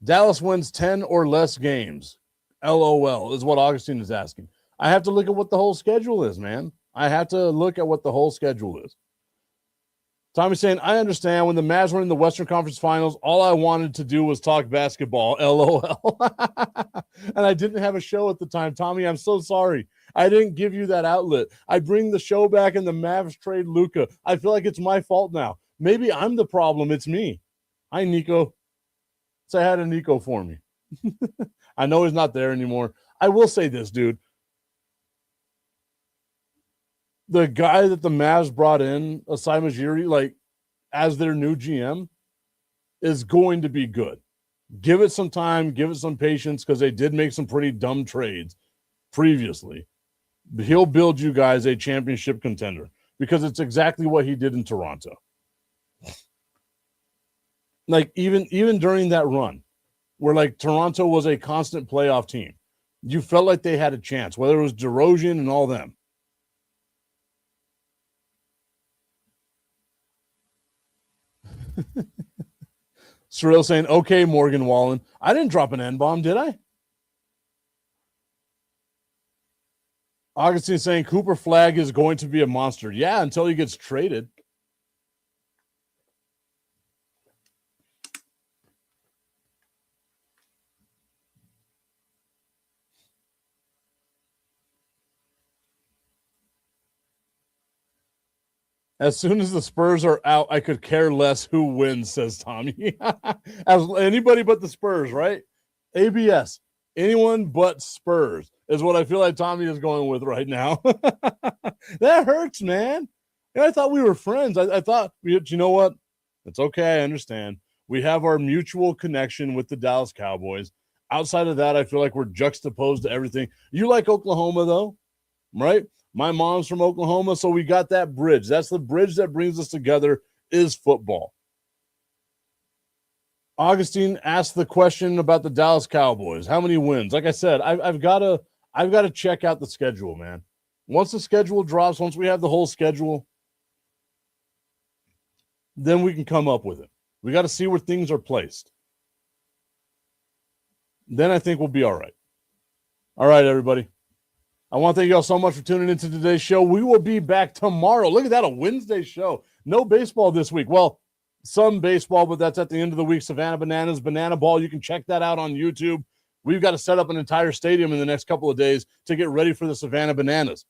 Dallas wins 10 or less games. LOL is what Augustine is asking. I have to look at what the whole schedule is, man. I have to look at what the whole schedule is. Tommy's saying, I understand when the Mavs were in the Western Conference Finals, all I wanted to do was talk basketball. LOL. And I didn't have a show at the time. Tommy, I'm so sorry. I didn't give you that outlet. I bring the show back and the Mavs trade Luka. I feel like it's my fault now. Maybe I'm the problem. It's me. Hi, Nico. Say hi to Nico for me. I know he's not there anymore. I will say this, dude. The guy that the Mavs brought in, Asai Ujiri, like as their new GM, is going to be good. Give it some time, give it some patience, because they did make some pretty dumb trades previously. He'll build you guys a championship contender because it's exactly what he did in Toronto. Like even during that run, where like Toronto was a constant playoff team, you felt like they had a chance, whether it was DeRozan and all them. Cyril saying, okay, Morgan Wallen. I didn't drop an N-bomb, did I? Augustine saying Cooper Flagg is going to be a monster. Yeah, until he gets traded. As soon as the Spurs are out, I could care less who wins, says Tommy. As anybody but the Spurs, right? ABS. Anyone but Spurs is what I feel like Tommy is going with right now. That hurts, man. I thought we were friends. I thought, you know what? It's okay. I understand. We have our mutual connection with the Dallas Cowboys. Outside of that, I feel like we're juxtaposed to everything. You like Oklahoma, though, right? My mom's from Oklahoma, so we got that bridge. That's the bridge that brings us together is football. Augustine asked the question about the Dallas Cowboys. How many wins? Like I said, I've got to check out the schedule, man. Once the schedule drops, once we have the whole schedule, then we can come up with it. We got to see where things are placed. Then I think we'll be all right. All right, everybody. I want to thank you all so much for tuning into today's show. We will be back tomorrow. Look at that, a Wednesday show. No baseball this week. Well, some baseball, but that's at the end of the week. Savannah Bananas, Banana Ball. You can check that out on YouTube. We've got to set up an entire stadium in the next couple of days to get ready for the Savannah Bananas.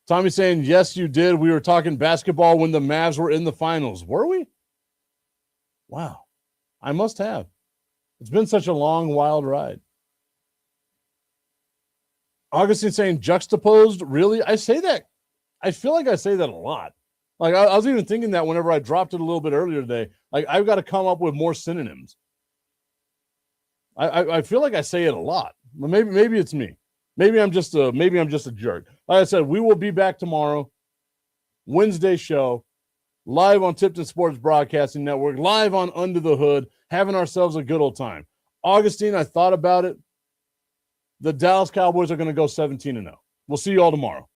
Tommy saying, yes, you did. We were talking basketball when the Mavs were in the finals. Were we? Wow. I must have. It's been such a long, wild ride. Augustine saying juxtaposed. Really? I say that. I feel like I say that a lot. Like I was even thinking that whenever I dropped it a little bit earlier today. Like I've got to come up with more synonyms. I feel like I say it a lot. Maybe it's me. Maybe I'm just a jerk. Like I said, we will be back tomorrow. Wednesday show. Live on Tipton Sports Broadcasting Network, live on Under the Hood, having ourselves a good old time. Augustine, I thought about it. The Dallas Cowboys are going to go 17-0. We'll see you all tomorrow.